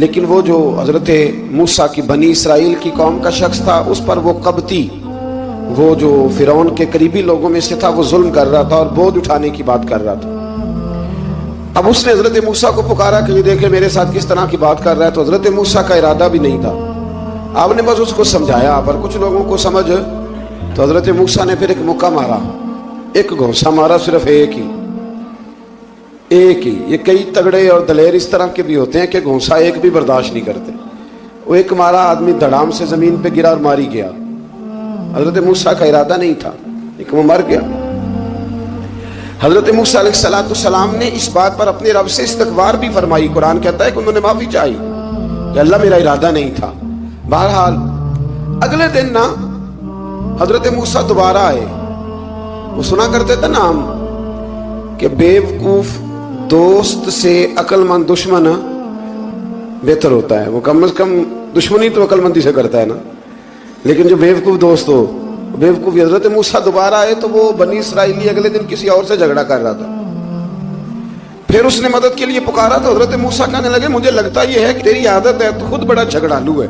لیکن وہ جو حضرت موسیٰ کی بنی اسرائیل کی قوم کا شخص تھا اس پر وہ قبطی، وہ جو فرعون کے قریبی لوگوں میں سے تھا، وہ ظلم کر رہا تھا اور بوجھ اٹھانے کی بات کر رہا تھا۔ اب اس نے حضرت موسیٰ کو پکارا کہ یہ دیکھے میرے ساتھ کس طرح کی بات کر رہا ہے، تو حضرت موسیٰ کا ارادہ بھی نہیں تھا، آپ نے بس اس کو سمجھایا، پر کچھ لوگوں کو سمجھ تو حضرت موسیٰ نے پھر ایک مکہ مارا، ایک گھونسہ مارا، صرف ایک ہی۔ یہ کئی تگڑے اور دلیر اس طرح کے بھی ہوتے ہیں کہ گھونسہ ایک بھی برداشت نہیں کرتے، وہ ایک مارا، آدمی دھڑام سے زمین پہ گرا اور ماری گیا۔ حضرت موسیٰ کا ارادہ نہیں تھا لیکن وہ مر گیا۔ حضرت موسیٰ علیہ السلام نے اس بات پر اپنے رب سے استغفار بھی فرمائی، قرآن کہتا ہے کہ انہوں نے معافی چاہی کہ اللہ میرا ارادہ نہیں تھا۔ بہرحال اگلے دن نا حضرت موسیٰ دوبارہ آئے، وہ سنا کرتے تھے نا ہم کہ بیوقوف دوست سے عقل مند دشمن بہتر ہوتا ہے، وہ کم از کم دشمنی تو عقل مندی سے کرتا ہے نا، لیکن جو بیوقوف دوست ہو بیوقوف۔ حضرت موسیٰ دوبارہ آئے تو وہ بنی اسرائیلی اگلے دن کسی اور سے جھگڑا کر رہا تھا، پھر اس نے مدد کے لیے پکارا تو حضرت موسیٰ کہنے لگے مجھے لگتا یہ ہے کہ تیری عادت ہے، تو خود بڑا جھگڑالو ہے،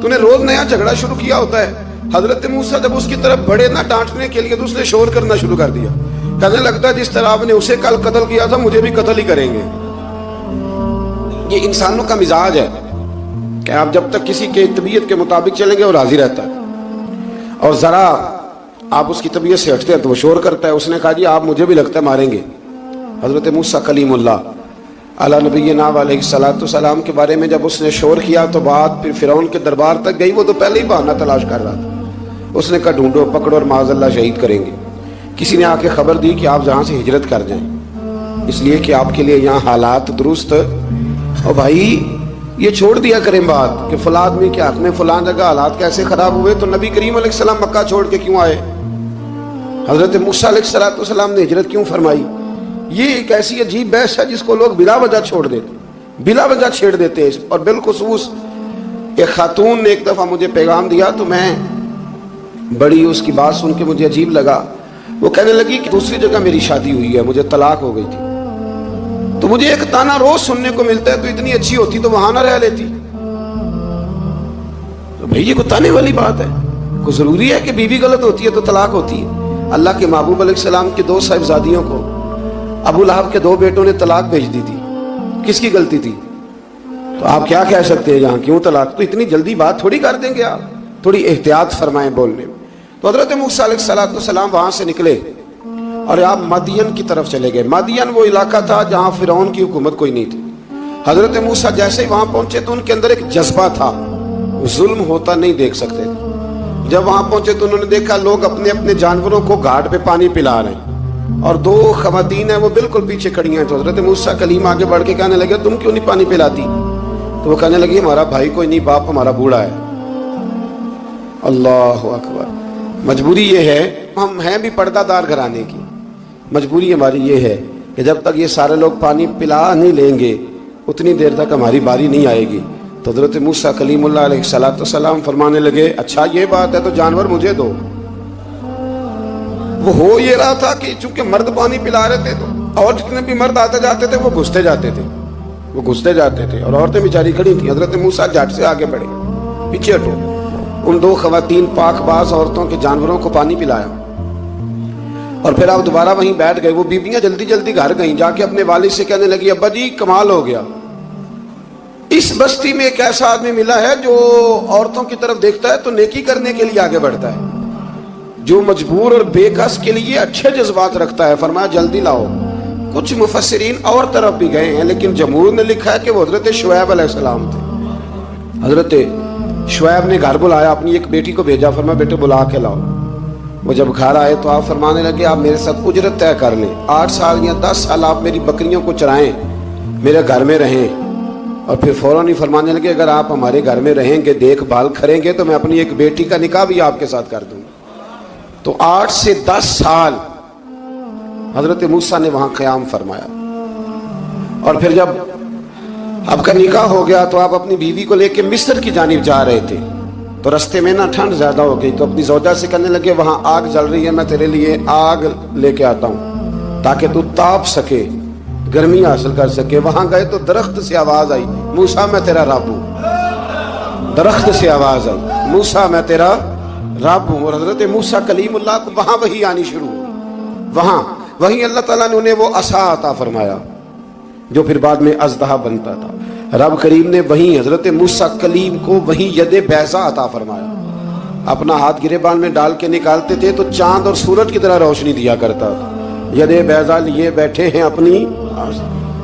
تو نے روز نیا جھگڑا شروع کیا ہوتا ہے۔ حضرت موسیٰ جب اس کی طرف بڑھے نہ ڈانٹنے کے لیے تو اس نے شور کرنا شروع کر دیا، کہنے لگتا ہے جس طرح آپ نے اسے کل قتل کیا تھا مجھے بھی قتل ہی کریں گے۔ یہ انسانوں کا مزاج ہے کہ آپ جب تک کسی کے طبیعت کے مطابق چلیں گے وہ راضی رہتا ہے، اور ذرا آپ اس کی طبیعت سے ہٹتے ہیں تو وہ شور کرتا ہے۔ اس نے کہا جی آپ مجھے بھی لگتا ہے ماریں گے۔ حضرت موسیٰ کلیم اللہ علی نبینا علیہ السلام کے بارے میں جب اس نے شور کیا تو بات پھر فرعون کے دربار تک گئی، وہ تو پہلے ہی بہانہ تلاش کر رہا تھا۔ اس نے کہا ڈھونڈو، پکڑو اور معاذ اللہ شہید کریں گے۔ کسی نے آ کے خبر دی کہ آپ جہاں سے ہجرت کر جائیں، اس لیے کہ آپ کے لیے یہاں حالات درست، اور بھائی یہ چھوڑ دیا کریں بات کہ فلاں آدمی کے حق میں فلاں جگہ حالات کیسے خراب ہوئے، تو نبی کریم علیہ السلام مکہ چھوڑ کے کیوں آئے؟ حضرت موسیٰ علیہ السلام نے ہجرت کیوں فرمائی؟ یہ ایک ایسی عجیب بحث ہے جس کو لوگ بلا وجہ چھوڑ دیتے، بلا وجہ چھیڑ دیتے ہیں۔ اور بالخصوص ایک خاتون نے ایک دفعہ مجھے پیغام دیا تو میں بڑی اس کی بات سن کے مجھے عجیب لگا، وہ کہنے لگی کہ دوسری جگہ میری شادی ہوئی ہے، مجھے طلاق ہو گئی تھی، تو مجھے ایک تانا روز سننے کو ملتا ہے تو اتنی اچھی ہوتی تو وہاں نہ رہ لیتی۔ تو بھئی یہ کوئی تانے والی بات ہے؟ کوئی ضروری ہے کہ بیوی غلط ہوتی ہے تو طلاق ہوتی ہے؟ اللہ کے محبوب علیہ السلام کی 2 صاحبزادیوں کو ابو لہب کے 2 بیٹوں نے طلاق بھیج دی تھی، کس کی غلطی تھی؟ تو آپ کیا کہہ سکتے ہیں یہاں کیوں طلاق؟ تو اتنی جلدی بات تھوڑی کر دیں گے آپ، تھوڑی احتیاط فرمائیں بولنے میں۔ تو حضرت موسیٰ علیہ السلام وہاں سے نکلے اور آپ مدین کی طرف چلے گئے۔ مدین وہ علاقہ تھا جہاں فرعون کی حکومت کوئی نہیں تھی۔ حضرت موسیٰ جیسے ہی وہاں پہنچے تو ان کے اندر ایک جذبہ تھا، ظلم ہوتا نہیں دیکھ سکتے تھے۔ جب وہاں پہنچے تو انہوں نے دیکھا لوگ اپنے اپنے جانوروں کو گھاٹ پہ پانی پلا رہے ہیں، اور 2 خواتین ہیں وہ بالکل پیچھے کھڑی ہیں۔ تو حضرت موسیٰ کلیم آگے بڑھ کے کہنے لگے تم کیوں نہیں پانی پلاتی؟ تو وہ کہنے لگی ہمارا بھائی کوئی نہیں، باپ ہمارا بوڑھا ہے۔ اللہ اکبر۔ مجبوری یہ ہے، ہم ہیں بھی پردہ دار گھرانے کی، مجبوری ہماری یہ ہے کہ جب تک یہ سارے لوگ پانی پلا نہیں لیں گے اتنی دیر تک ہماری باری نہیں آئے گی۔ تو حضرت موسیٰ کلیم اللہ علیہ السلام فرمانے لگے اچھا یہ بات ہے تو جانور مجھے دو۔ وہ ہو یہ رہا تھا کہ چونکہ مرد پانی پلا رہے تھے تو اور جتنے بھی مرد آتے جاتے تھے وہ گھستے جاتے تھے اور عورتیں بیچاری کھڑی تھیں۔ حضرت موسیٰ جھٹ سے آگے بڑھے، پیچھے ہٹو۔ ان 2 خواتین پاک باز عورتوں کے جانوروں کو پانی پلایا اور پھر آپ دوبارہ وہیں بیٹھ گئے۔ وہ بیبیاں جلدی جلدی گھر گئیں، جا کے اپنے والد سے کہنے لگی ابا جی کمال ہو گیا، اس بستی میں ایک ایسا آدمی ملا ہے جو عورتوں کی طرف دیکھتا ہے تو نیکی کرنے کے لیے آگے بڑھتا ہے، جو مجبور اور بے کس کے لیے اچھے جذبات رکھتا ہے۔ فرمایا جلدی لاؤ۔ کچھ مفسرین اور طرف بھی گئے ہیں لیکن جمہور نے لکھا ہے کہ وہ حضرت شعیب علیہ السلام تھے۔ حضرت شعیب نے گھر بلایا، اپنی ایک بیٹی کو بھیجا، فرمایا بیٹے بلا کے لاؤ۔ وہ جب گھر آئے تو آپ فرمانے لگے آپ میرے ساتھ اجرت طے کر لیں، 8 سال یا 10 سال آپ میری بکریوں کو چرائیں، میرے گھر میں رہیں۔ اور پھر فوراً ہی فرمانے لگے اگر آپ ہمارے گھر میں رہیں گے، دیکھ بھال کریں گے تو میں اپنی ایک بیٹی کا نکاح بھی آپ کے ساتھ کر دوں۔ تو 8 سے 10 سال حضرت موسیٰ نے وہاں قیام فرمایا۔ اور پھر جب آپ کا نکاح ہو گیا تو آپ اپنی بیوی کو لے کے مصر کی جانب جا رہے تھے، تو رستے میں نا ٹھنڈ زیادہ ہو گئی، تو اپنی زوجہ سے کہنے لگے وہاں آگ جل رہی ہے، میں تیرے لیے آگ لے کے آتا ہوں تاکہ تو تاپ سکے، گرمی حاصل کر سکے۔ وہاں گئے تو درخت سے آواز آئی موسیٰ میں تیرا رب ہوں۔ درخت سے آواز آئی، موسیٰ میں تیرا رب ہوں۔ اور حضرت موسیٰ کلیم اللہ کو وہاں وہی آنی شروع ہوئی، وہاں وہی اللہ تعالیٰ نے انہیں وہ عصا عطا فرمایا جو پھر بعد میں اژدہا بنتا تھا۔ رب کریم نے وہیں حضرت موسیٰ کلیم کو وہیں ید بیضا عطا فرمایا۔ اپنا ہاتھ گریبان میں ڈال کے نکالتے تھے تو چاند اور سورج کی طرح روشنی دیا کرتا تھا۔ ید بیضا لیے بیٹھے ہیں اپنی۔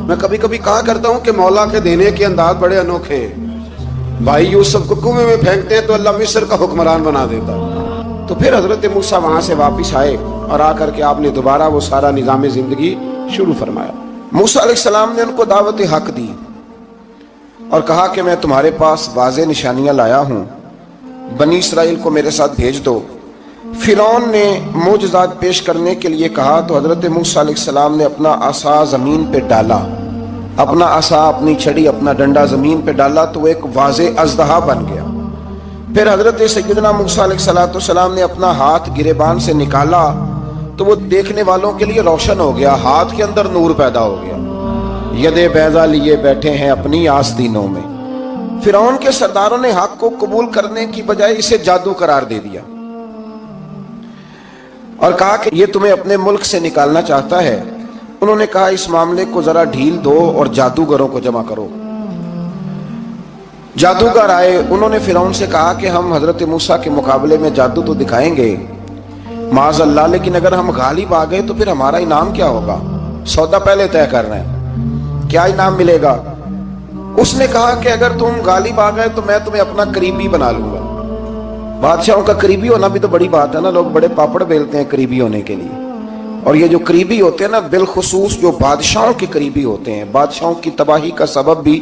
میں کبھی کبھی کہا کرتا ہوں کہ مولا کے دینے کے انداز بڑے انوکھے ہیں۔ بھائی یوسف کو کنویں میں پھینکتے ہیں تو اللہ مصر کا حکمران بنا دیتا۔ تو پھر حضرت موسیٰ وہاں سے واپس آئے اور آ کر کے آپ نے دوبارہ وہ سارا نظام زندگی شروع فرمایا۔ موسیٰ علیہ السلام نے ان کو دعوت حق دی اور کہا کہ میں تمہارے پاس واضح نشانیاں لایا ہوں، بنی اسرائیل کو میرے ساتھ بھیج دو۔ فرعون نے معجزات پیش کرنے کے لیے کہا تو حضرت موسیٰ علیہ السلام نے اپنا عصا زمین پہ ڈالا، اپنا عصا، اپنی چھڑی، اپنا ڈنڈا زمین پہ ڈالا تو وہ ایک واضح اژدہا بن گیا۔ پھر حضرت سیدنا موسیٰ علیہ السلام نے اپنا ہاتھ گریبان سے نکالا تو وہ دیکھنے والوں کے لیے روشن ہو گیا، ہاتھ کے اندر نور پیدا ہو گیا۔ ید بیضا لیے بیٹھے ہیں اپنی آستینوں میں۔ فرعون کے سرداروں نے حق کو قبول کرنے کی بجائے اسے جادو قرار دے دیا اور کہا کہ یہ تمہیں اپنے ملک سے نکالنا چاہتا ہے۔ انہوں نے کہا اس معاملے کو ذرا ڈھیل دو اور جادوگروں کو جمع کرو۔ جادوگر آئے، انہوں نے فرعون سے کہا کہ ہم حضرت موسیٰ کے مقابلے میں جادو تو دکھائیں گے معاذ اللہ، لیکن اگر ہم غالب آ گئے تو پھر ہمارا انعام کیا ہوگا؟ سودا پہلے طے کر رہے ہیں، کیا انعام ملے گا؟ اس نے کہا کہ اگر تم غالب آ گئے تو میں تمہیں اپنا قریبی بنا لوں گا۔ بادشاہوں کا قریبی ہونا بھی تو بڑی بات ہے نا، لوگ بڑے پاپڑ بیلتے ہیں قریبی ہونے کے لیے، اور یہ جو قریبی ہوتے ہیں نا، بالخصوص جو بادشاہوں کے قریبی ہوتے ہیں، بادشاہوں کی تباہی کا سبب بھی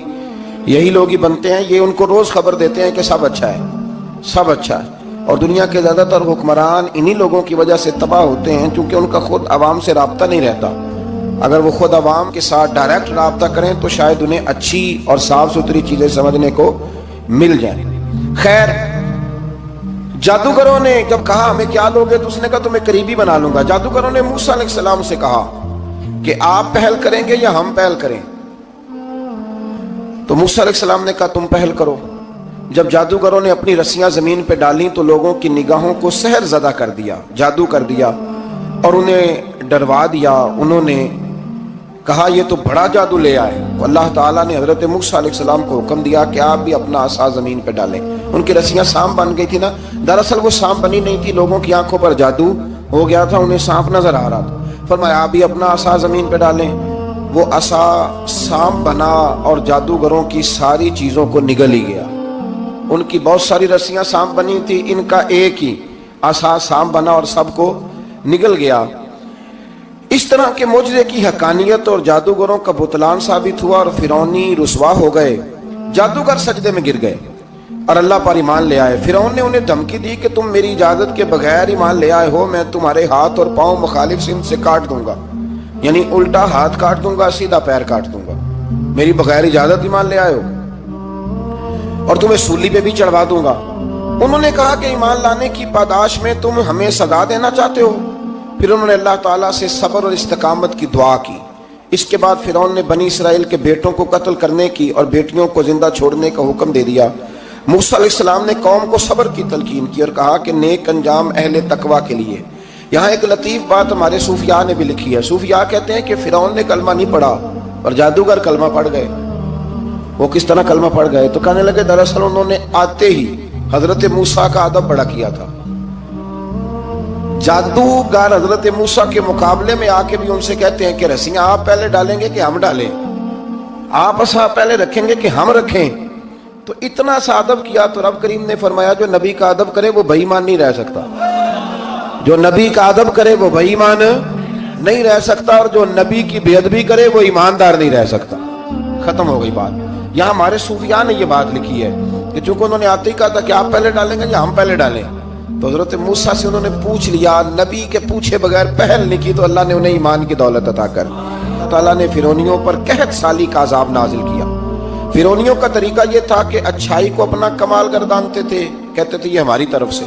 یہی لوگ ہی بنتے ہیں۔ یہ ان کو روز خبر دیتے ہیں کہ سب اچھا ہے، سب اچھا ہے، اور دنیا کے زیادہ تر حکمران انہی لوگوں کی وجہ سے تباہ ہوتے ہیں کیونکہ ان کا خود عوام سے رابطہ نہیں رہتا۔ اگر وہ خود عوام کے ساتھ ڈائریکٹ رابطہ کریں تو شاید انہیں اچھی اور صاف ستھری چیزیں سمجھنے کو مل جائیں۔ خیر، جادوگروں نے جب کہا ہمیں کیا لوگے تو اس نے کہا تمہیں قریبی بنا لوں گا۔ جادوگروں نے موسیٰ علیہ السلام سے کہا کہ آپ پہل کریں گے یا ہم پہل کریں؟ تو موسیٰ علیہ السلام نے کہا تم پہل کرو۔ جب جادوگروں نے اپنی رسیاں زمین پہ ڈالیں تو لوگوں کی نگاہوں کو سحر زدہ کر دیا، جادو کر دیا اور انہیں ڈروا دیا۔ انہوں نے کہا یہ تو بڑا جادو لے آئے۔ تو اللہ تعالیٰ نے حضرت موسیٰ علیہ السلام کو حکم دیا کہ آپ بھی اپنا عصا زمین پہ ڈالیں۔ ان کی رسیاں سانپ بن گئی تھی نا، دراصل وہ سانپ بنی نہیں تھی، لوگوں کی آنکھوں پر جادو ہو گیا تھا، انہیں سانپ نظر آ رہا تھا۔ فرمایا آپ بھی اپنا عصا زمین پہ ڈالیں۔ وہ عصا سانپ بنا اور جادوگروں کی ساری چیزوں کو نگل ہی گیا۔ ان کی بہت ساری رسیاں سانپ بنی تھی، ان کا ایک ہی عصا سانپ بنا اور سب کو نگل گیا۔ اس طرح کے معجزے کی حقانیت اور جادوگروں کا بطلان ثابت ہوا اور فرعونی رسوا ہو گئے۔ جادوگر سجدے میں گر گئے اور اللہ پر ایمان لے آئے۔ فرعون نے انہیں دھمکی دی کہ تم میری اجازت کے بغیر ایمان لے آئے ہو، میں تمہارے ہاتھ اور پاؤں مخالف سمت سے کاٹ دوں گا، یعنی الٹا ہاتھ کاٹ دوں گا، سیدھا پیر کاٹ دوں گا، میری بغیر اجازت ایمان لے آئے ہو، اور تمہیں سولی پہ بھی چڑھوا دوں گا۔ انہوں نے کہا کہ ایمان لانے کی پاداش میں تم ہمیں سزا دینا چاہتے ہو؟ پھر انہوں نے اللہ تعالیٰ سے صبر اور استقامت کی دعا کی۔ اس کے بعد فرعون نے بنی اسرائیل کے بیٹوں کو قتل کرنے کی اور بیٹیوں کو زندہ چھوڑنے کا حکم دے دیا۔ موسیٰ علیہ السلام نے قوم کو صبر کی تلقین کی اور کہا کہ نیک انجام اہل تقویٰ کے لیے۔ یہاں ایک لطیف بات ہمارے صوفیاء نے بھی لکھی ہے۔ صوفیاء کہتے ہیں کہ فرعون نے کلمہ نہیں پڑھا اور جادوگر کلمہ پڑھ گئے۔ وہ کس طرح کلمہ پڑھ گئے؟ تو کہنے لگے دراصل انہوں نے آتے ہی حضرت موسیٰ کا ادب بڑا کیا تھا۔ جادوگر حضرت موسیٰ کے مقابلے میں آ کے بھی ان سے کہتے ہیں کہ رسیاں آپ پہلے ڈالیں گے کہ ہم ڈالیں؟ آپ عصا پہلے رکھیں گے کہ ہم رکھیں؟ تو اتنا سا ادب کیا تو رب کریم نے فرمایا جو نبی کا ادب کرے وہ بے ایمان نہیں رہ سکتا، جو نبی کا ادب کرے وہ بے ایمان نہیں رہ سکتا، اور جو نبی کی بے ادبی کرے وہ ایماندار نہیں رہ سکتا۔ ختم ہو گئی بات۔ یہاں ہمارے صوفیاء نے یہ بات لکھی ہے کہ چونکہ انہوں نے آتے ہی کہا تھا کہ آپ پہلے ڈالیں گے یا ہم پہلے ڈالیں، تو حضرت موسیٰ سے انہوں نے پوچھ لیا، نبی کے پوچھے بغیر پہل نہیں کی، تو اللہ نے انہیں ایمان کی دولت عطا کر اللہ تعالیٰ نے فرعونیوں پر قحط سالی کا عذاب نازل کیا۔ فرعونیوں کا طریقہ یہ تھا کہ اچھائی کو اپنا کمال گردانتے تھے، کہتے تھے یہ ہماری طرف سے،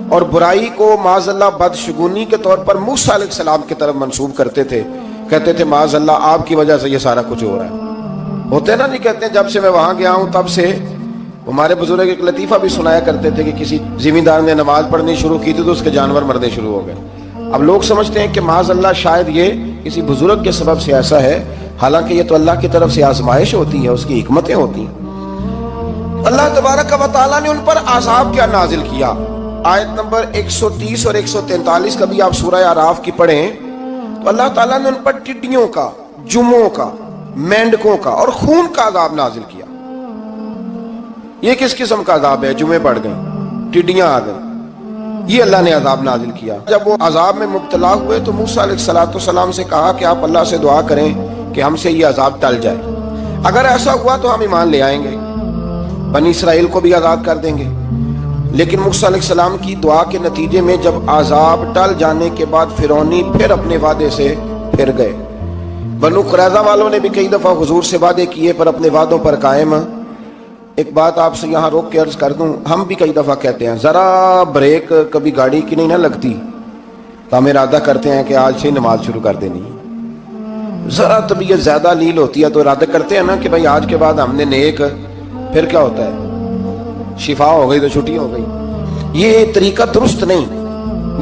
اور برائی کو معاذ اللہ بدشگونی کے طور پر موسیٰ علیہ السلام کی طرف منسوب کرتے تھے، کہتے تھے معاذ اللہ آپ کی وجہ سے یہ سارا کچھ ہو رہا ہے۔ ہوتے ہیں نا نہیں کہتے ہیں جب سے میں وہاں گیا ہوں تب سے ہمارے بزرگ ایک لطیفہ بھی سنایا کرتے تھے کہ کسی زمیندار نے نماز پڑھنی شروع کی تھی تو اس کے جانور مرنے شروع ہو گئے. اب لوگ سمجھتے ہیں کہ معاذ اللہ شاید یہ کسی بزرگ کے سبب سے ایسا ہے، حالانکہ یہ تو اللہ کی طرف سے آزمائش ہوتی ہے، اس کی حکمتیں ہوتی ہیں. اللہ تبارک و تعالیٰ نے ان پر عذاب کیا نازل کیا. آیت نمبر 130 اور 143 کبھی آپ سورہ اعراف کی پڑھیں تو اللہ تعالیٰ نے ان پر ٹڈیوں کا، جموں کا، مینڈکوں کا اور خون کا عذاب نازل کیا. یہ کس قسم کا عذاب ہے؟ جمعے پڑ گئے، ٹڈیاں آ گئیں، یہ اللہ نے عذاب نازل کیا. جب وہ عذاب میں مبتلا ہوئے تو موسیٰ علیہ السلام سے کہا کہ آپ اللہ سے دعا کریں کہ ہم سے یہ عذاب ٹل جائے. اگر ایسا ہوا تو ہم ایمان لے آئیں گے، بنی اسرائیل کو بھی آزاد کر دیں گے. لیکن موسیٰ علیہ السلام کی دعا کے نتیجے میں جب عذاب ٹل جانے کے بعد فرعونی پھر اپنے وعدے سے پھر گئے. بنو قریظہ والوں نے بھی کئی دفعہ حضور سے وعدے کیے پر اپنے وعدوں پر قائم. ایک بات آپ سے یہاں روک کے عرض کر دوں، ہم بھی کئی دفعہ کہتے ہیں ذرا بریک کبھی گاڑی کی نہیں نہ لگتی تو ہم ارادہ کرتے ہیں کہ آج سے نماز شروع کر دینی. ذرا طبیعت زیادہ لیل ہوتی ہے تو ارادہ کرتے ہیں نا کہ بھائی آج کے بعد ہم نے نیک، پھر کیا ہوتا ہے شفا ہو گئی تو چھٹی ہو گئی. یہ طریقہ درست نہیں،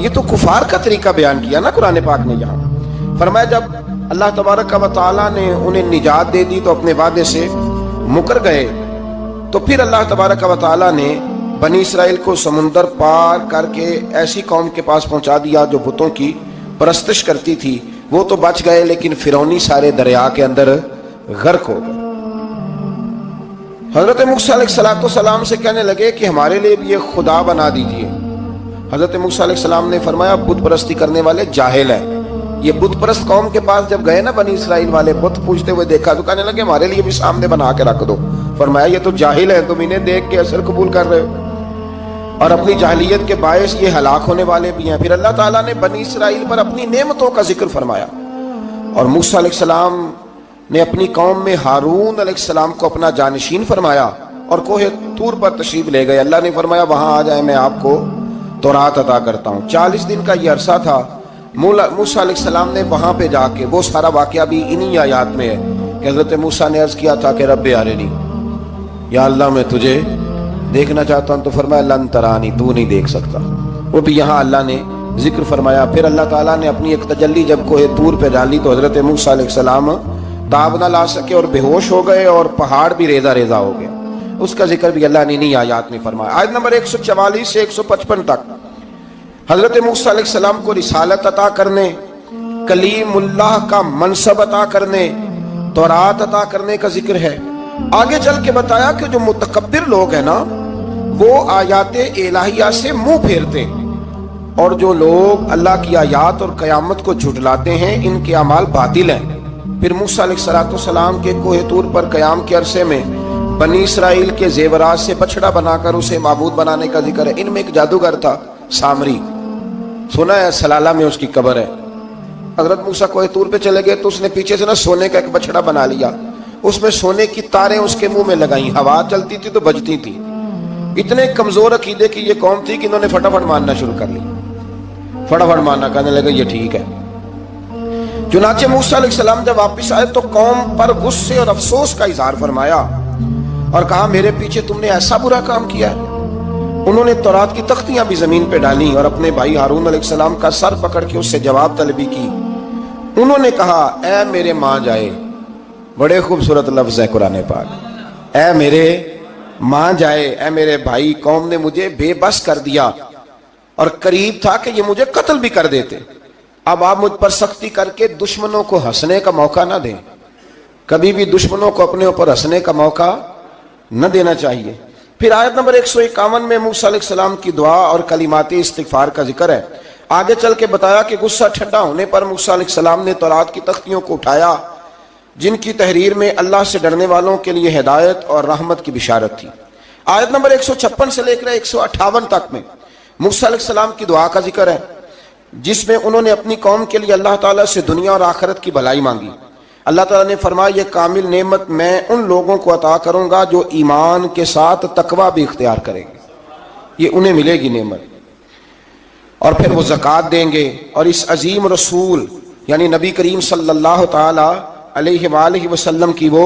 یہ تو کفار کا طریقہ بیان کیا نا قرآن پاک نے. یہاں فرمایا جب اللہ تبارک و تعالیٰ نے انہیں نجات دے دی تو اپنے وعدے سے مکر گئے. تو پھر اللہ تبارک و تعالیٰ نے بنی اسرائیل کو سمندر پار کر کے ایسی قوم کے پاس پہنچا دیا جو بتوں کی پرستش کرتی تھی. وہ تو بچ گئے لیکن فرعونی سارے دریا کے اندر غرق ہو گئے. حضرت موسیٰ علیہ السلام سے کہنے لگے کہ ہمارے لیے بھی یہ خدا بنا دیجئے. حضرت موسیٰ علیہ السلام نے فرمایا بت پرستی کرنے والے جاہل ہیں. یہ بت پرست قوم کے پاس جب گئے نا بنی اسرائیل والے، بت پوچھتے ہوئے دیکھا تو کہنے لگے ہمارے لیے بھی سامنے بنا کے رکھ دو. فرمایا یہ تو جاہل ہے، تم انہیں دیکھ کے اثر قبول کر رہے ہو اور اپنی جاہلیت کے باعث یہ ہلاک ہونے والے بھی ہیں. پھر اللہ تعالیٰ نے بنی اسرائیل پر اپنی نعمتوں کا ذکر فرمایا اور موسیٰ علیہ السلام نے اپنی قوم میں ہارون علیہ السلام کو اپنا جانشین فرمایا اور کوہ طور پر تشریف لے گئے. اللہ نے فرمایا وہاں آ جائیں، میں آپ کو تورات عطا کرتا ہوں. 40 دن کا یہ عرصہ تھا. موسیٰ علیہ السلام نے وہاں پہ جا کے، وہ سارا واقعہ بھی انہی آیات میں ہے کہ حضرت موسیٰ نے عرض کیا تھا کہ رب ارنی، یا اللہ میں تجھے دیکھنا چاہتا ہوں. تو فرمایا لن ترانی، تو نہیں دیکھ سکتا. وہ بھی یہاں اللہ نے ذکر فرمایا. پھر اللہ تعالیٰ نے اپنی ایک تجلی جب کوہ طور پہ ڈالی تو حضرت موسیٰ علیہ السلام تاب نہ لا سکے اور بے ہوش ہو گئے اور پہاڑ بھی ریزہ ریزہ ہو گیا. اس کا ذکر بھی اللہ نے انہی آیات میں فرمایا. آیت نمبر 144 سے 155 تک حضرت موسیٰ علیہ السلام کو رسالت عطا کرنے، کلیم اللہ کا منصب عطا کرنے، تورات عطا کرنے کا ذکر ہے. آگے چل کے بتایا کہ جو متکبر لوگ ہیں نا وہ آیات الہیہ سے منہ پھیرتے ہیں اور جو لوگ اللہ کی آیات اور قیامت کو جھٹلاتے ہیں ان کے اعمال باطل ہیں. پھر موسیٰ علیہ السلام کے کوہ طور پر قیام کے عرصے میں بنی اسرائیل کے زیورات سے بچڑا بنا کر اسے معبود بنانے کا ذکر ہے. ان میں ایک جادوگر تھا سامری، سنا ہے سلالہ میں اس کی قبر ہے. حضرت موسیٰ کوہ طور پہ چلے گئے تو اس نے پیچھے سے نا سونے کا ایک بچڑا بنا لیا، اس میں سونے کی تاریں اس کے منہ میں لگائیں، ہوا چلتی تھی تو بجتی تھی. اتنے کمزور عقیدے کی یہ قوم تھی کہ انہوں نے فٹافٹ ماننا شروع کر لی. فٹافٹ ماننا، کہنے لگے یہ ٹھیک ہے. چنانچہ موسیٰ علیہ السلام جب واپس آئے تو قوم پر غصے اور افسوس کا اظہار فرمایا اور کہا میرے پیچھے تم نے ایسا برا کام کیا ہے. انہوں نے تورات کی تختیاں بھی زمین پہ ڈالیں اور اپنے بھائی ہارون علیہ السلام کا سر پکڑ کے اس سے جواب طلبی کی. انہوں نے کہا اے میرے ماں جائے، بڑے خوبصورت لفظ ہے قرآن پاک، اے میرے ماں جائے، اے میرے بھائی، قوم نے مجھے بے بس کر دیا اور قریب تھا کہ یہ مجھے قتل بھی کر دیتے. اب آپ مجھ پر سختی کر کے دشمنوں کو ہنسنے کا موقع نہ دیں. کبھی بھی دشمنوں کو اپنے اوپر ہنسنے کا موقع نہ دینا چاہیے. پھر آیت نمبر 151 میں موسیٰ علیہ السلام کی دعا اور کلمات استغفار کا ذکر ہے. آگے چل کے بتایا کہ غصہ ٹھنڈا ہونے پر موسیٰ علیہ السلام نے تورات کی تختیوں کو اٹھایا جن کی تحریر میں اللہ سے ڈرنے والوں کے لیے ہدایت اور رحمت کی بشارت تھی. آیت نمبر 156 سے لے کر 158 تک میں موسیٰ علیہ السلام کی دعا کا ذکر ہے جس میں انہوں نے اپنی قوم کے لیے اللہ تعالیٰ سے دنیا اور آخرت کی بھلائی مانگی. اللہ تعالیٰ نے فرمایا یہ کامل نعمت میں ان لوگوں کو عطا کروں گا جو ایمان کے ساتھ تقوی بھی اختیار کریں گے، یہ انہیں ملے گی نعمت. اور پھر وہ زکوٰۃ دیں گے اور اس عظیم رسول یعنی نبی کریم صلی اللہ تعالی علیہ وآلہ وسلم کی وہ